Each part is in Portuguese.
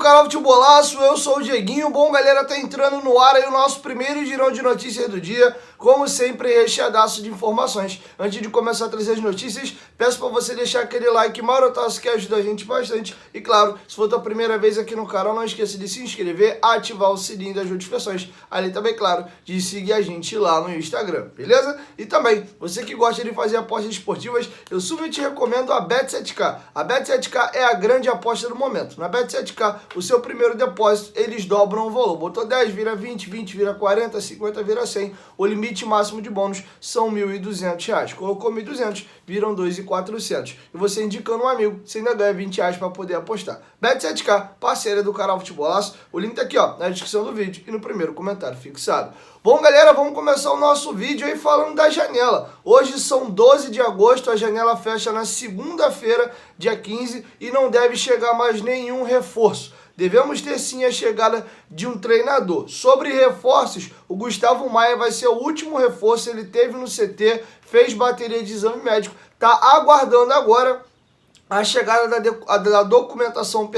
canal Futebolaço, eu sou o Dieguinho. Bom, galera, tá entrando no ar aí o nosso primeiro girão de notícias do dia, como sempre, recheadaço de informações. Antes de começar a trazer as notícias, peço pra você deixar aquele like marotaço que ajuda a gente bastante. E claro, se for a tua primeira vez aqui no canal, não esqueça de se inscrever, ativar o sininho das notificações, além também, claro, de seguir a gente lá no Instagram, beleza? E também, você que gosta de fazer apostas esportivas, eu super te recomendo a Bet7k. A Bet7k é a grande aposta do momento. Na Bet7k, o seu primeiro depósito, eles dobram o valor. Botou 10, vira 20, 20 vira 40, 50 vira 100. O limite máximo de bônus são R$ 1.200. Colocou 1.200, viram 2.400. E você indicando um amigo, você ainda ganha R$ 20 para poder apostar. Bet7k, parceira do canal Futebolaço. O link tá aqui, ó, na descrição do vídeo e no primeiro comentário fixado. Bom, galera, vamos começar o nosso vídeo aí falando da janela. Hoje são 12 de agosto, a janela fecha na segunda-feira, dia 15, e não deve chegar mais nenhum reforço. Devemos ter sim a chegada de um treinador. Sobre reforços, o Gustavo Maia vai ser o último reforço, ele teve no CT, fez bateria de exame médico, tá aguardando agora a chegada da documentação,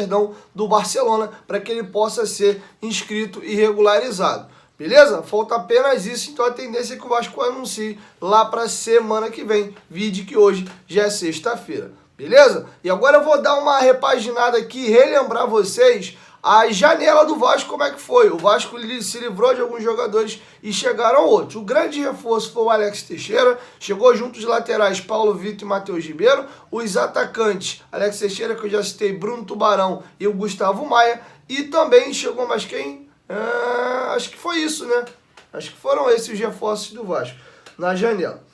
do Barcelona, para que ele possa ser inscrito e regularizado. Beleza? Falta apenas isso, então a tendência é que o Vasco anuncie lá para semana que vem. Vide que hoje já é sexta-feira. Beleza? E agora eu vou dar uma repaginada aqui e relembrar vocês a janela do Vasco, como é que foi. O Vasco se livrou de alguns jogadores e chegaram outros. O grande reforço foi o Alex Teixeira, chegou junto os laterais Paulo Vitor e Matheus Ribeiro, os atacantes Alex Teixeira, que eu já citei, Bruno Tubarão e o Gustavo Maia, e também chegou mais quem? Acho que foi isso, né? Acho que foram esses os reforços do Vasco na janela.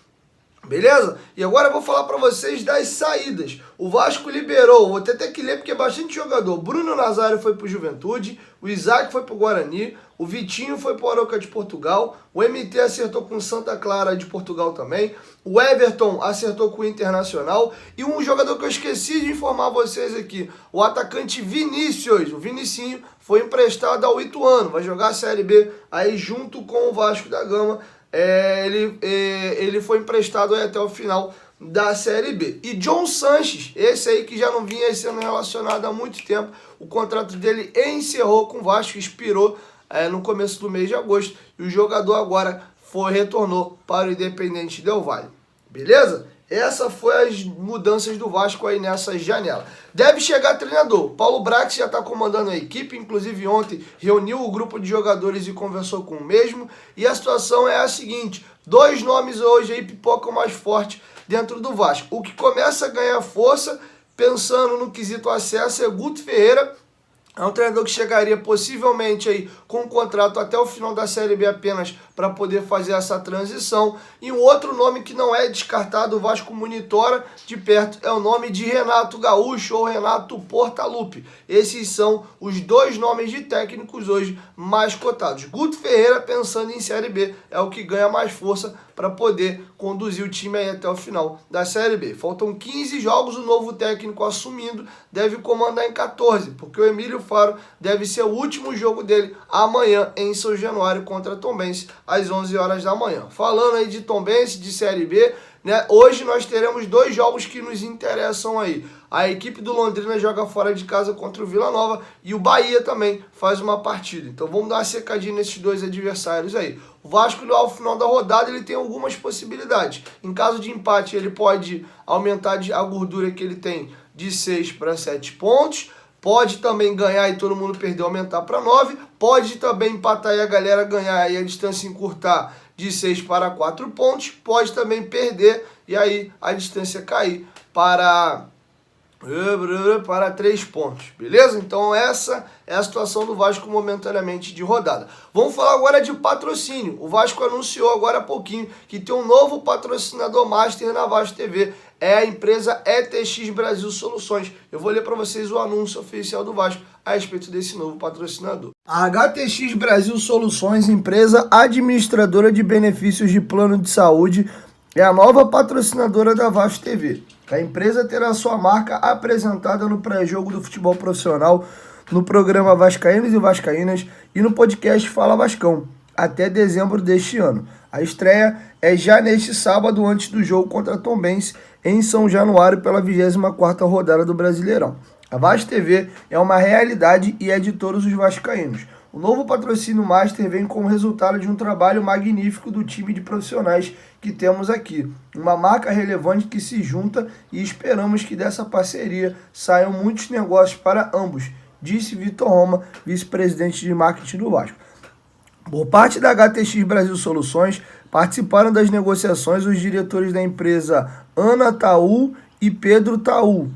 Beleza? E agora eu vou falar para vocês das saídas. O Vasco liberou, vou até ter que ler porque é bastante jogador. Bruno Nazário foi pro Juventude, o Isaac foi pro Guarani, o Vitinho foi pro Arouca de Portugal, o MT acertou com Santa Clara de Portugal também, o Everton acertou com o Internacional e um jogador que eu esqueci de informar vocês aqui, o atacante Vinícius, o Vinicinho, foi emprestado ao Ituano, vai jogar a Série B aí junto com o Vasco da Gama. Ele foi emprestado aí até o final da Série B. E John Sanches, esse aí que já não vinha sendo relacionado há muito tempo, o contrato dele encerrou com o Vasco, expirou no começo do mês de agosto, e o jogador agora retornou para o Independente Del Valle. Beleza? Essa foi as mudanças do Vasco aí nessa janela. Deve chegar treinador. Paulo Brax já está comandando a equipe, inclusive ontem reuniu o grupo de jogadores e conversou com o mesmo. E a situação é a seguinte, dois nomes hoje aí pipocam mais forte dentro do Vasco. O que começa a ganhar força, pensando no quesito acesso, é Guto Ferreira. É um treinador que chegaria possivelmente aí com um contrato até o final da Série B apenas para poder fazer essa transição. E um outro nome que não é descartado, o Vasco monitora de perto, é o nome de Renato Gaúcho ou Renato Portaluppi. Esses são os dois nomes de técnicos hoje mais cotados. Guto Ferreira, pensando em Série B, é o que ganha mais força para poder conduzir o time aí até o final da Série B. Faltam 15 jogos, o novo técnico assumindo deve comandar em 14, porque o Emílio Faro deve ser o último jogo dele amanhã em São Januário contra Tombense, às 11 horas da manhã. Falando aí de Tombense, de Série B, né, hoje nós teremos dois jogos que nos interessam aí. A equipe do Londrina joga fora de casa contra o Vila Nova e o Bahia também faz uma partida. Então vamos dar uma secadinha nesses dois adversários aí. O Vasco, ao final da rodada, ele tem algumas possibilidades. Em caso de empate, ele pode aumentar a gordura que ele tem de 6 para 7 pontos. Pode também ganhar e todo mundo perder, aumentar para 9. Pode também empatar e a galera ganhar e a distância encurtar de 6 para 4 pontos. Pode também perder e aí a distância cair para 3 pontos, beleza? Então essa é a situação do Vasco momentaneamente de rodada. Vamos falar agora de patrocínio. O Vasco anunciou agora há pouquinho que tem um novo patrocinador master na Vasco TV. É a empresa ETX Brasil Soluções. Eu vou ler para vocês o anúncio oficial do Vasco a respeito desse novo patrocinador. A HTX Brasil Soluções, empresa administradora de benefícios de plano de saúde, é a nova patrocinadora da Vasco TV. A empresa terá sua marca apresentada no pré-jogo do futebol profissional, no programa Vascaínos e Vascaínas e no podcast Fala Vascão, até dezembro deste ano. A estreia é já neste sábado, antes do jogo contra Tombense, em São Januário, pela 24ª rodada do Brasileirão. A Vasco TV é uma realidade e é de todos os vascaínos. O novo patrocínio Master vem como resultado de um trabalho magnífico do time de profissionais que temos aqui. Uma marca relevante que se junta e esperamos que dessa parceria saiam muitos negócios para ambos, disse Vitor Roma, vice-presidente de marketing do Vasco. Por parte da HTX Brasil Soluções, participaram das negociações os diretores da empresa Ana Taú e Pedro Taú.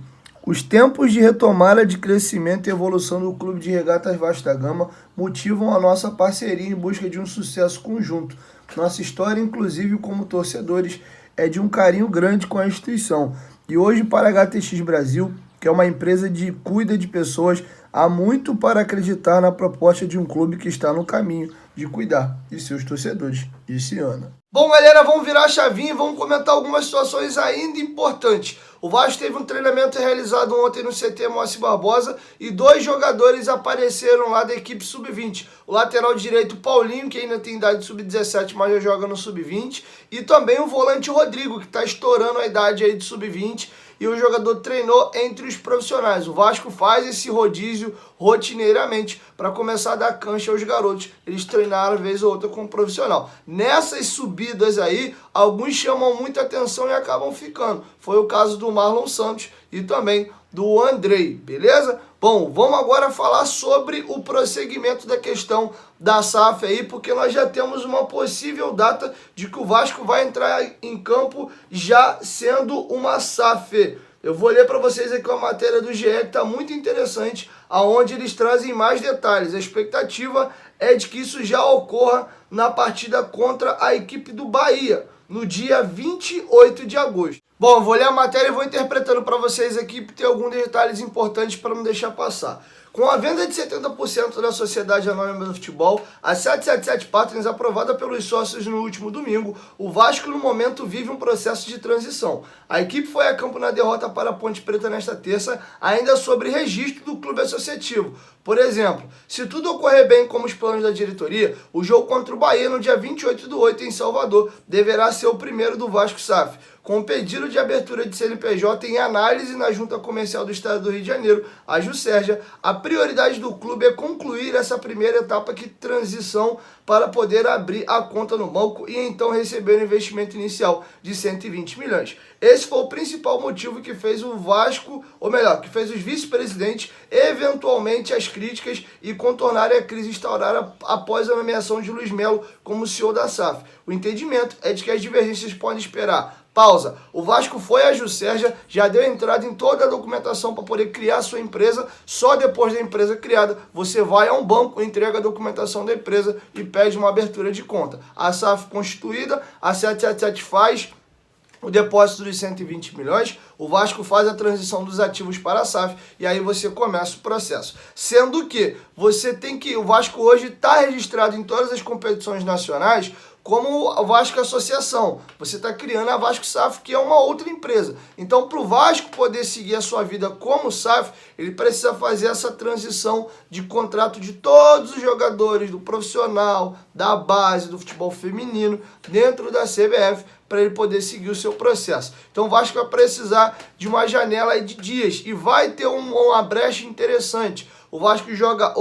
Os tempos de retomada de crescimento e evolução do Clube de Regatas Vasco da Gama motivam a nossa parceria em busca de um sucesso conjunto. Nossa história, inclusive como torcedores, é de um carinho grande com a instituição. E hoje, para a HTX Brasil, que é uma empresa que cuida de pessoas, há muito para acreditar na proposta de um clube que está no caminho de cuidar de seus torcedores, disse Ana. Bom, galera, vamos virar a chavinha e vamos comentar algumas situações ainda importantes. O Vasco teve um treinamento realizado ontem no CT Moacir Barbosa e 2 jogadores apareceram lá da equipe sub-20. O lateral direito Paulinho, que ainda tem idade sub-17, mas já joga no sub-20. E também o volante Rodrigo, que está estourando a idade aí de sub-20. E o jogador treinou entre os profissionais. O Vasco faz esse rodízio rotineiramente para começar a dar cancha aos garotos. Eles treinaram vez ou outra com o profissional. Nessas subidas aí, alguns chamam muita atenção e acabam ficando. Foi o caso do Marlon Santos e também do Andrei, beleza? Bom, vamos agora falar sobre o prosseguimento da questão da SAF aí, porque nós já temos uma possível data de que o Vasco vai entrar em campo já sendo uma SAF. Eu vou ler para vocês aqui uma matéria do GE que está muito interessante, aonde eles trazem mais detalhes. A expectativa é de que isso já ocorra na partida contra a equipe do Bahia, no dia 28 de agosto. Bom, vou ler a matéria e vou interpretando para vocês aqui, porque tem alguns detalhes importantes para não deixar passar. Com a venda de 70% da Sociedade Anônima do Futebol, a 777 Partners, aprovada pelos sócios no último domingo, o Vasco no momento vive um processo de transição. A equipe foi a campo na derrota para a Ponte Preta nesta terça, ainda sobre registro do clube associativo. Por exemplo, se tudo ocorrer bem como os planos da diretoria, o jogo contra o Bahia no dia 28/8 em Salvador deverá ser o primeiro do Vasco SAF. Com o pedido de abertura de CNPJ em análise na Junta Comercial do Estado do Rio de Janeiro, a Juscerja, a prioridade do clube é concluir essa primeira etapa de transição para poder abrir a conta no banco e então receber o investimento inicial de 120 milhões. Esse foi o principal motivo que fez o Vasco, ou melhor, que fez os vice-presidentes eventualmente as críticas e contornarem a crise instaurada após a nomeação de Luiz Melo como CEO da SAF. O entendimento é de que as divergências podem esperar. Pausa. O Vasco foi à Juscerja, já deu entrada em toda a documentação para poder criar a sua empresa. Só depois da empresa criada, você vai a um banco, entrega a documentação da empresa e pede uma abertura de conta. A SAF constituída, a 777 faz o depósito dos 120 milhões, o Vasco faz a transição dos ativos para a SAF e aí você começa o processo. Sendo que o Vasco hoje está registrado em todas as competições nacionais como a Vasco Associação. Você está criando a Vasco SAF, que é uma outra empresa. Então, para o Vasco poder seguir a sua vida como SAF, ele precisa fazer essa transição de contrato de todos os jogadores, do profissional, da base, do futebol feminino, dentro da CBF, para ele poder seguir o seu processo. Então o Vasco vai precisar de uma janela aí de dias e vai ter uma brecha interessante. O Vasco joga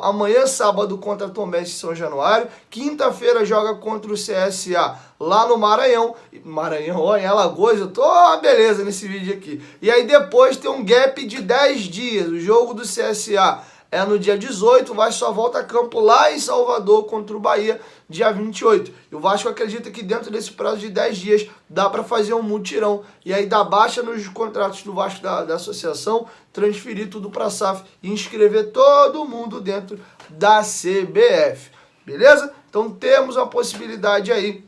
amanhã sábado contra a Tombense em São Januário, quinta-feira joga contra o CSA lá no Maranhão, em Alagoas, eu tô beleza nesse vídeo aqui. E aí depois tem um gap de 10 dias, o jogo do CSA é no dia 18, o Vasco só volta a campo lá em Salvador contra o Bahia, dia 28. E o Vasco acredita que dentro desse prazo de 10 dias dá para fazer um mutirão. E aí dá baixa nos contratos do Vasco da associação, transferir tudo para a SAF e inscrever todo mundo dentro da CBF. Beleza? Então temos a possibilidade aí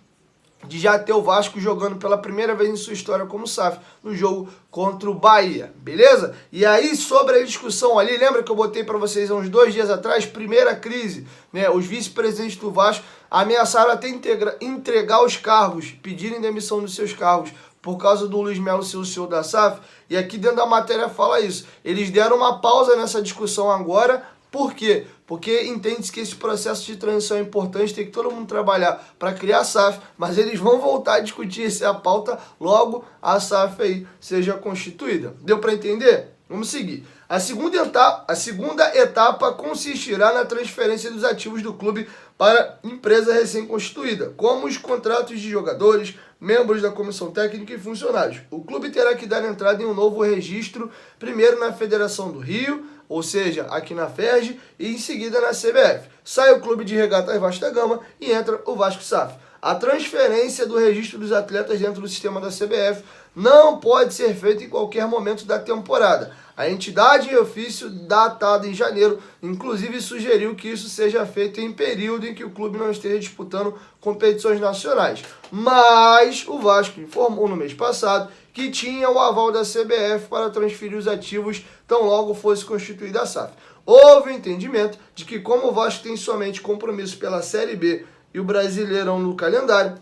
de já ter o Vasco jogando pela primeira vez em sua história como SAF no jogo contra o Bahia, beleza? E aí, sobre a discussão ali, lembra que eu botei para vocês há uns 2 dias atrás, primeira crise, né? Os vice-presidentes do Vasco ameaçaram até entregar os cargos, pedirem demissão dos seus cargos por causa do Luiz Melo ser o CEO da SAF, e aqui dentro da matéria fala isso. Eles deram uma pausa nessa discussão agora. Por quê? porque entende-se que esse processo de transição é importante, tem que todo mundo trabalhar para criar a SAF, mas eles vão voltar a discutir essa pauta logo a SAF aí seja constituída. Deu para entender? Vamos seguir. A segunda etapa consistirá na transferência dos ativos do clube para empresa recém-constituída, como os contratos de jogadores, membros da comissão técnica e funcionários. O clube terá que dar entrada em um novo registro, primeiro na Federação do Rio, ou seja, aqui na FERJ, e em seguida na CBF. Sai o Clube de Regatas Vasco da Gama e entra o Vasco SAF. A transferência do registro dos atletas dentro do sistema da CBF não pode ser feita em qualquer momento da temporada. A entidade em ofício datada em janeiro, inclusive, sugeriu que isso seja feito em período em que o clube não esteja disputando competições nacionais. Mas o Vasco informou no mês passado que tinha o aval da CBF para transferir os ativos tão logo fosse constituída a SAF. Houve o entendimento de que, como o Vasco tem somente compromisso pela Série B e o Brasileirão no calendário,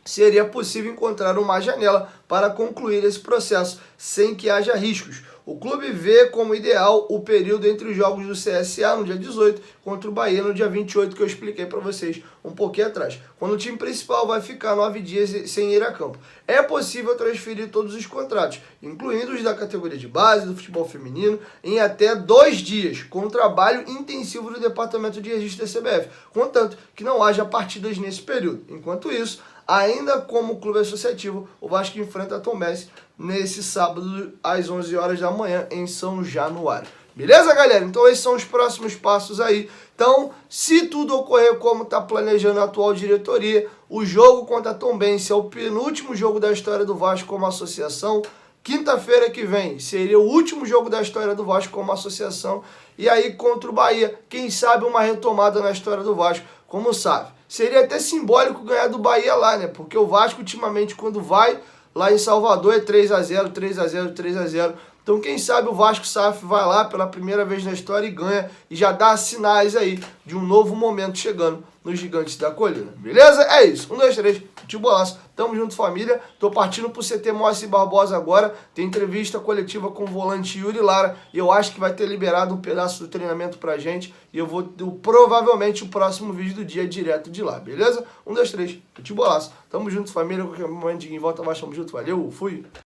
seria possível encontrar uma janela para concluir esse processo sem que haja riscos. O clube vê como ideal o período entre os jogos do CSA no dia 18 contra o Bahia no dia 28, que eu expliquei para vocês um pouquinho atrás, quando o time principal vai ficar 9 dias sem ir a campo. É possível transferir todos os contratos, incluindo os da categoria de base, do futebol feminino, em até 2 dias, com trabalho intensivo do departamento de registro da CBF, contanto que não haja partidas nesse período. Enquanto isso, ainda como clube associativo, o Vasco enfrenta a Tombense nesse sábado às 11 horas da manhã em São Januário. Beleza, galera? Então esses são os próximos passos aí. Então, se tudo ocorrer como está planejando a atual diretoria, o jogo contra a Tombense é o penúltimo jogo da história do Vasco como associação. Quinta-feira que vem seria o último jogo da história do Vasco como associação. E aí contra o Bahia, quem sabe uma retomada na história do Vasco, como sabe. Seria até simbólico ganhar do Bahia lá, né? Porque o Vasco ultimamente quando vai lá em Salvador é 3-0, 3-0, 3-0. Então quem sabe o Vasco SAF vai lá pela primeira vez na história e ganha e já dá sinais aí de um novo momento chegando nos Gigantes da Colina. Beleza? É isso. 1, 2, 3. Futebolaço. Tamo junto, família. Tô partindo pro CT Moacir Barbosa agora. Tem entrevista coletiva com o volante Yuri Lara. E eu acho que vai ter liberado um pedaço do treinamento pra gente. E eu vou provavelmente o próximo vídeo do dia direto de lá. Beleza? 1, 2, 3. Futebolaço. Tamo junto, família. Qualquer momento em volta abaixo. Tamo junto. Valeu. Fui.